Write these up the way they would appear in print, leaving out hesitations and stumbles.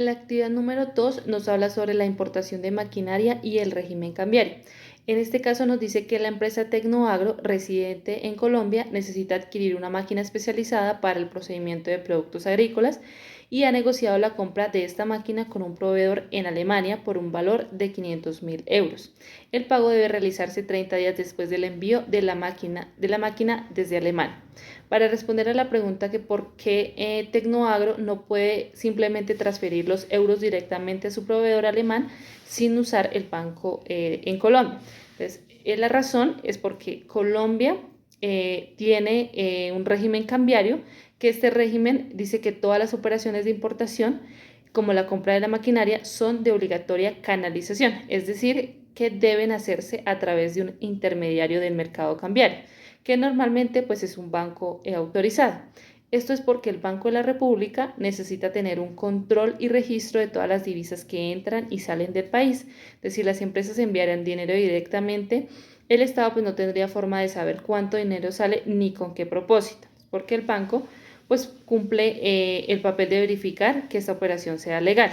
La actividad número 2 nos habla sobre la importación de maquinaria y el régimen cambiario. En este caso nos dice que la empresa Tecnoagro, residente en Colombia, necesita adquirir una máquina especializada para el procedimiento de productos agrícolas y ha negociado la compra de esta máquina con un proveedor en Alemania por un valor de 500.000 euros. El pago debe realizarse 30 días después del envío de la máquina desde Alemania. Para responder a la pregunta que por qué Tecnoagro no puede simplemente transferir los euros directamente a su proveedor alemán sin usar el banco en Colombia. Entonces, la razón es porque Colombia tiene un régimen cambiario, que este régimen dice que todas las operaciones de importación, como la compra de la maquinaria, son de obligatoria canalización, es decir, que deben hacerse a través de un intermediario del mercado cambiario, que normalmente pues es un banco autorizado. Esto es porque el Banco de la República necesita tener un control y registro de todas las divisas que entran y salen del país. Es decir, las empresas enviaran dinero directamente, el Estado pues no tendría forma de saber cuánto dinero sale ni con qué propósito, porque el banco pues cumple el papel de verificar que esta operación sea legal.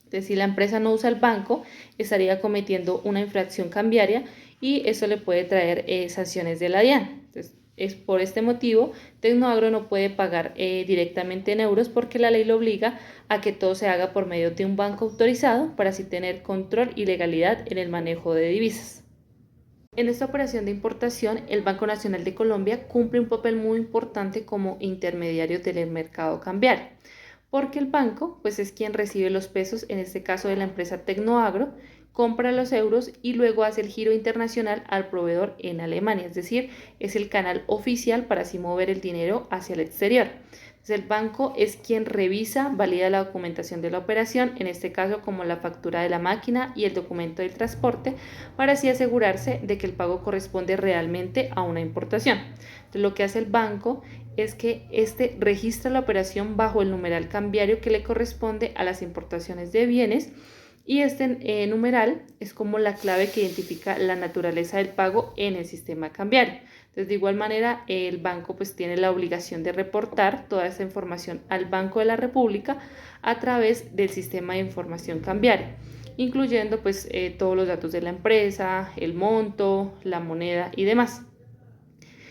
Entonces, si la empresa no usa el banco, estaría cometiendo una infracción cambiaria y eso le puede traer sanciones de la DIAN. Entonces, es por este motivo, Tecnoagro no puede pagar directamente en euros porque la ley lo obliga a que todo se haga por medio de un banco autorizado para así tener control y legalidad en el manejo de divisas. En esta operación de importación, el Banco Nacional de Colombia cumple un papel muy importante como intermediario del mercado cambiario, porque el banco pues es quien recibe los pesos, en este caso de la empresa Tecnoagro, compra los euros y luego hace el giro internacional al proveedor en Alemania, es decir, es el canal oficial para así mover el dinero hacia el exterior. Entonces, el banco es quien revisa, valida la documentación de la operación, en este caso como la factura de la máquina y el documento del transporte, para así asegurarse de que el pago corresponde realmente a una importación. Entonces, lo que hace el banco es que este registra la operación bajo el numeral cambiario que le corresponde a las importaciones de bienes, y este numeral es como la clave que identifica la naturaleza del pago en el sistema cambiario. Entonces, de igual manera, el banco pues tiene la obligación de reportar toda esta información al Banco de la República a través del sistema de información cambiaria, incluyendo pues todos los datos de la empresa, el monto, la moneda y demás.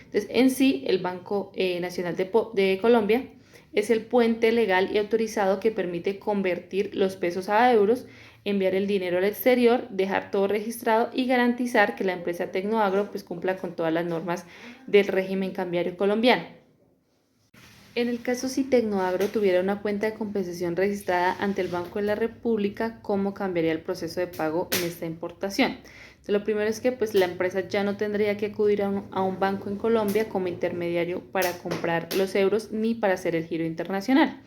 Entonces, en sí, el Banco Nacional de Colombia es el puente legal y autorizado que permite convertir los pesos a euros, enviar el dinero al exterior, dejar todo registrado y garantizar que la empresa Tecnoagro pues cumpla con todas las normas del régimen cambiario colombiano. En el caso si Tecnoagro tuviera una cuenta de compensación registrada ante el Banco de la República, ¿cómo cambiaría el proceso de pago en esta importación? Entonces, lo primero es que pues, la empresa ya no tendría que acudir a un banco en Colombia como intermediario para comprar los euros ni para hacer el giro internacional.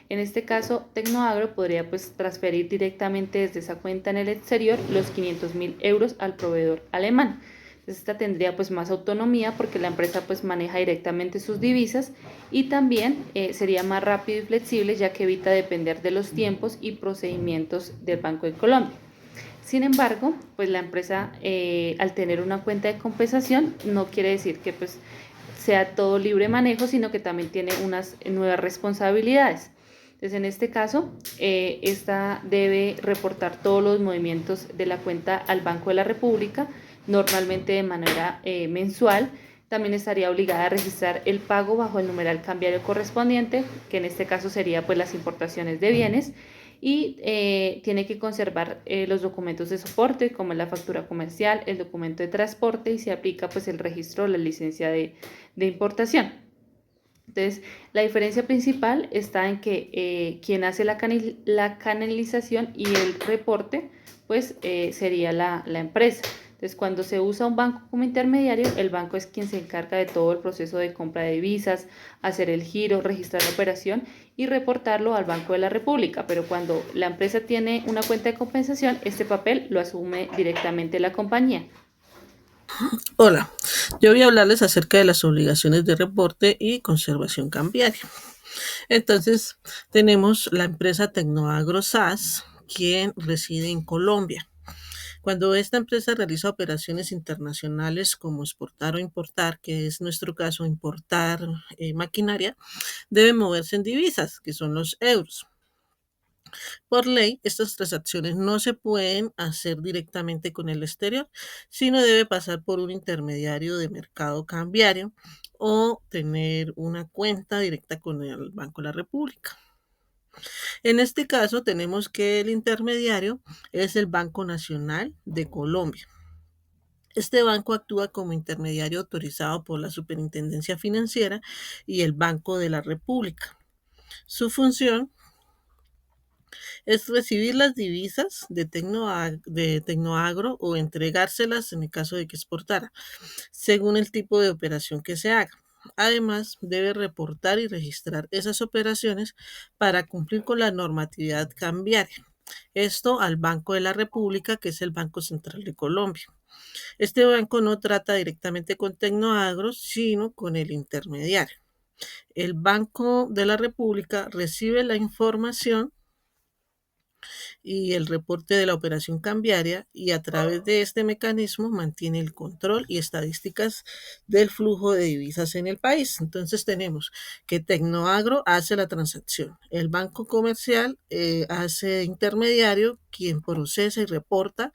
En este caso, Tecnoagro podría pues, transferir directamente desde esa cuenta en el exterior los 500.000 euros al proveedor alemán. Esta tendría pues más autonomía porque la empresa pues maneja directamente sus divisas, y también sería más rápido y flexible ya que evita depender de los tiempos y procedimientos del Banco de Colombia. Sin embargo, pues la empresa al tener una cuenta de compensación no quiere decir que pues sea todo libre manejo, sino que también tiene unas nuevas responsabilidades. Entonces, en este caso, esta debe reportar todos los movimientos de la cuenta al Banco de la República, normalmente de manera mensual. También estaría obligada a registrar el pago bajo el numeral cambiario correspondiente, que en este caso sería pues las importaciones de bienes, y tiene que conservar los documentos de soporte como la factura comercial, el documento de transporte, y se aplica pues el registro o la licencia de importación. Entonces, la diferencia principal está en que quien hace la canalización y el reporte, pues sería la empresa. Entonces, cuando se usa un banco como intermediario, el banco es quien se encarga de todo el proceso de compra de divisas, hacer el giro, registrar la operación y reportarlo al Banco de la República. Pero cuando la empresa tiene una cuenta de compensación, este papel lo asume directamente la compañía. Hola, yo voy a hablarles acerca de las obligaciones de reporte y conservación cambiaria. Entonces, tenemos la empresa Tecnoagro SAS, quien reside en Colombia. Cuando esta empresa realiza operaciones internacionales como exportar o importar, que es nuestro caso, importar maquinaria, debe moverse en divisas, que son los euros. Por ley, estas transacciones no se pueden hacer directamente con el exterior, sino debe pasar por un intermediario de mercado cambiario o tener una cuenta directa con el Banco de la República. En este caso, tenemos que el intermediario es el Banco Nacional de Colombia. Este banco actúa como intermediario autorizado por la Superintendencia Financiera y el Banco de la República. Su función es recibir las divisas de Tecnoagro o entregárselas en el caso de que exportara, según el tipo de operación que se haga. Además, debe reportar y registrar esas operaciones para cumplir con la normatividad cambiaria. Esto al Banco de la República, que es el Banco Central de Colombia. Este banco no trata directamente con Tecnoagro, sino con el intermediario. El Banco de la República recibe la información y el reporte de la operación cambiaria y a través de este mecanismo mantiene el control y estadísticas del flujo de divisas en el país. Entonces tenemos que Tecnoagro hace la transacción, el banco comercial hace intermediario, quien procesa y reporta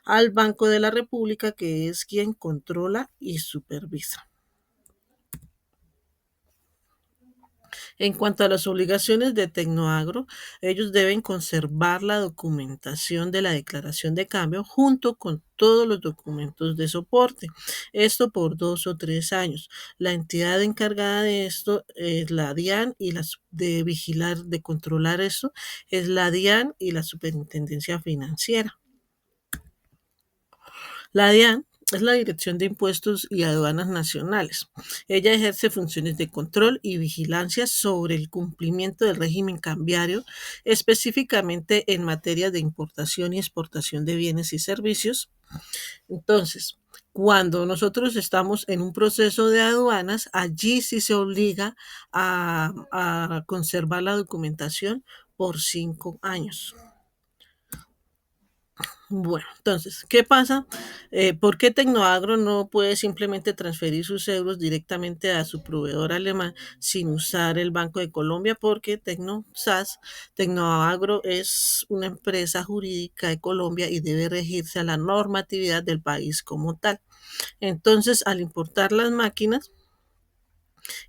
al Banco de la República, que es quien controla y supervisa. En cuanto a las obligaciones de Tecnoagro, ellos deben conservar la documentación de la declaración de cambio junto con todos los documentos de soporte. Esto por 2 o 3 años. La entidad encargada de esto es la DIAN y de vigilar, de controlar esto, es la DIAN y la Superintendencia Financiera. La DIAN es la Dirección de Impuestos y Aduanas Nacionales. Ella ejerce funciones de control y vigilancia sobre el cumplimiento del régimen cambiario, específicamente en materia de importación y exportación de bienes y servicios. Entonces, cuando nosotros estamos en un proceso de aduanas, allí sí se obliga a conservar la documentación por 5 años. Bueno, entonces, ¿qué pasa? ¿Por qué Tecnoagro no puede simplemente transferir sus euros directamente a su proveedor alemán sin usar el Banco de Colombia? Porque Tecnoagro es una empresa jurídica de Colombia y debe regirse a la normatividad del país como tal. Entonces, al importar las máquinas,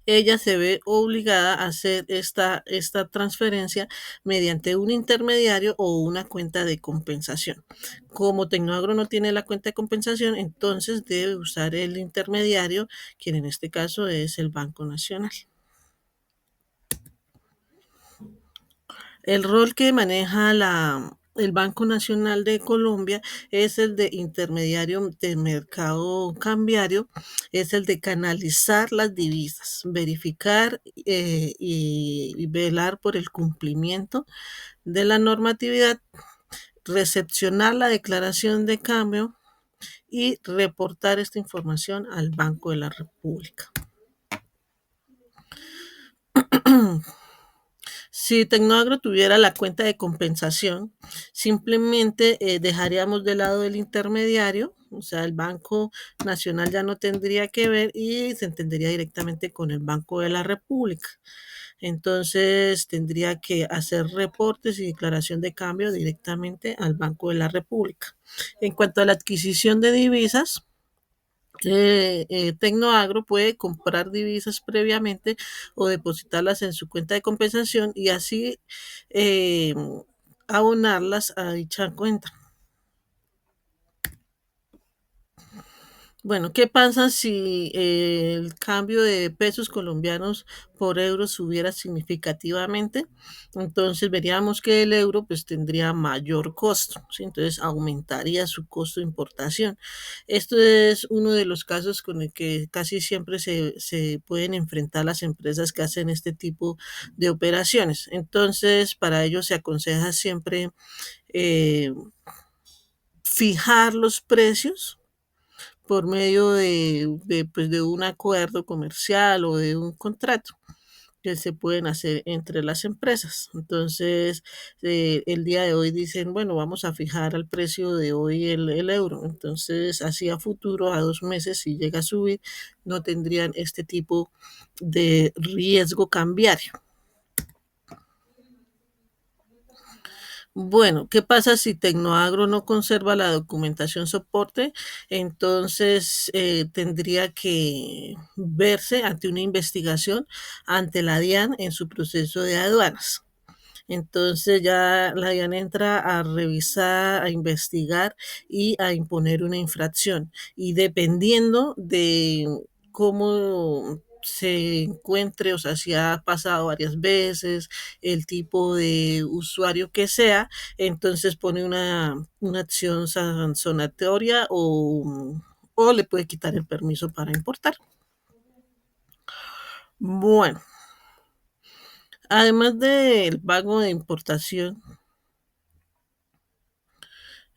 ella se ve obligada a hacer esta transferencia mediante un intermediario o una cuenta de compensación. Como Tecnoagro no tiene la cuenta de compensación, entonces debe usar el intermediario, quien en este caso es el Banco Nacional. El rol que maneja el Banco Nacional de Colombia es el de intermediario de mercado cambiario, es el de canalizar las divisas, verificar y velar por el cumplimiento de la normatividad, recepcionar la declaración de cambio y reportar esta información al Banco de la República. Si Tecnoagro tuviera la cuenta de compensación, simplemente dejaríamos de lado el intermediario, o sea, el Banco Nacional ya no tendría que ver y se entendería directamente con el Banco de la República. Entonces tendría que hacer reportes y declaración de cambio directamente al Banco de la República. En cuanto a la adquisición de divisas, Tecnoagro puede comprar divisas previamente o depositarlas en su cuenta de compensación y así eh, abonarlas a dicha cuenta. Bueno, ¿qué pasa si el cambio de pesos colombianos por euros subiera significativamente? Entonces veríamos que el euro pues tendría mayor costo, ¿sí? Entonces aumentaría su costo de importación. Esto es uno de los casos con el que casi siempre se pueden enfrentar las empresas que hacen este tipo de operaciones. Entonces, para ello se aconseja siempre eh, fijar los precios por medio pues, de un acuerdo comercial o de un contrato que se pueden hacer entre las empresas. Entonces, el día de hoy dicen, bueno, vamos a fijar al precio de hoy el euro. Entonces, así a futuro, a 2 meses, si llega a subir, no tendrían este tipo de riesgo cambiario. Bueno, ¿qué pasa si Tecnoagro no conserva la documentación soporte? Entonces tendría que verse ante una investigación ante la DIAN en su proceso de aduanas. Entonces ya la DIAN entra a revisar, a investigar y a imponer una infracción. Y dependiendo de cómo se encuentre, o sea, si ha pasado varias veces, el tipo de usuario que sea, entonces pone una acción sancionatoria o le puede quitar el permiso para importar. Bueno, además del pago de importación,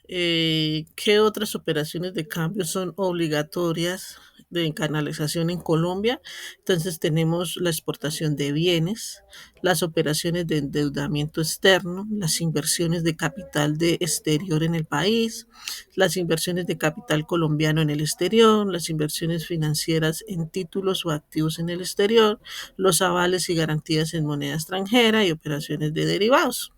¿qué otras operaciones de cambio son obligatorias de canalización en Colombia? Entonces tenemos la exportación de bienes, las operaciones de endeudamiento externo, las inversiones de capital de exterior en el país, las inversiones de capital colombiano en el exterior, las inversiones financieras en títulos o activos en el exterior, los avales y garantías en moneda extranjera y operaciones de derivados.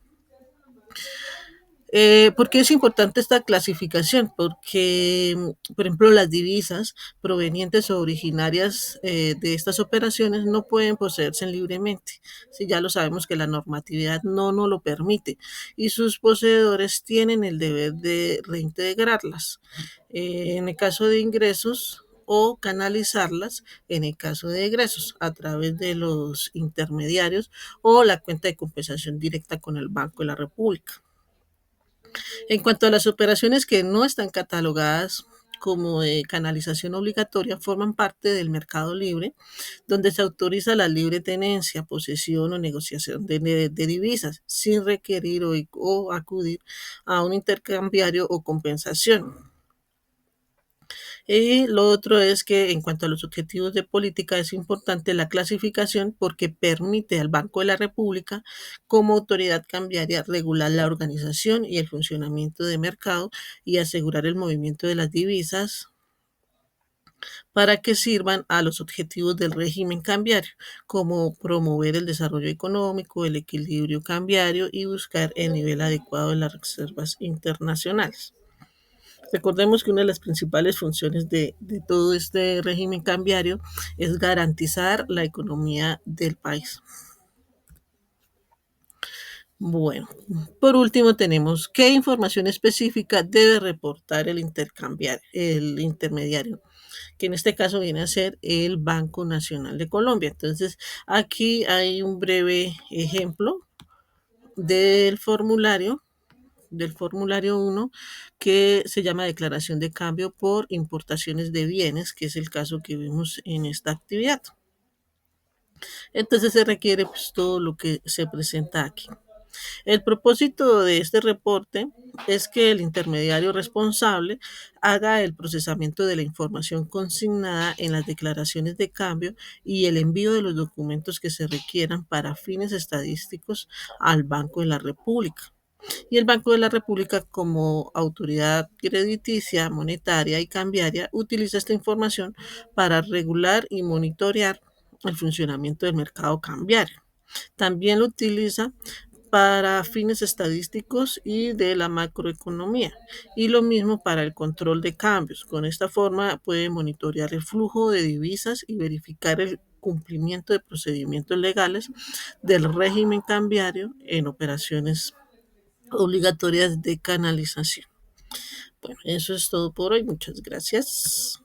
¿Por qué es importante esta clasificación? Porque, por ejemplo, las divisas provenientes o originarias de estas operaciones no pueden poseerse libremente. Si ya lo sabemos que la normatividad no nos lo permite y sus poseedores tienen el deber de reintegrarlas. En el caso de ingresos o canalizarlas en el caso de egresos a través de los intermediarios o la cuenta de compensación directa con el Banco de la República. En cuanto a las operaciones que no están catalogadas como de canalización obligatoria, forman parte del mercado libre, donde se autoriza la libre tenencia, posesión o negociación de divisas, sin requerir o acudir a un intercambiario o compensación. Y lo otro es que en cuanto a los objetivos de política es importante la clasificación porque permite al Banco de la República como autoridad cambiaria regular la organización y el funcionamiento de mercado y asegurar el movimiento de las divisas para que sirvan a los objetivos del régimen cambiario, como promover el desarrollo económico, el equilibrio cambiario y buscar el nivel adecuado de las reservas internacionales. Recordemos que una de las principales funciones de todo este régimen cambiario es garantizar la economía del país. Bueno, por último tenemos qué información específica debe reportar el intermediario, que en este caso viene a ser el Banco Nacional de Colombia. Entonces, aquí hay un breve ejemplo del formulario 1, que se llama declaración de cambio por importaciones de bienes, que es el caso que vemos en esta actividad. Entonces se requiere pues, todo lo que se presenta aquí. El propósito de este reporte es que el intermediario responsable haga el procesamiento de la información consignada en las declaraciones de cambio y el envío de los documentos que se requieran para fines estadísticos al Banco de la República. Y el Banco de la República, como autoridad crediticia, monetaria y cambiaria, utiliza esta información para regular y monitorear el funcionamiento del mercado cambiario. También lo utiliza para fines estadísticos y de la macroeconomía. Y lo mismo para el control de cambios. Con esta forma puede monitorear el flujo de divisas y verificar el cumplimiento de procedimientos legales del régimen cambiario en operaciones obligatorias de canalización. Bueno, eso es todo por hoy. Muchas gracias.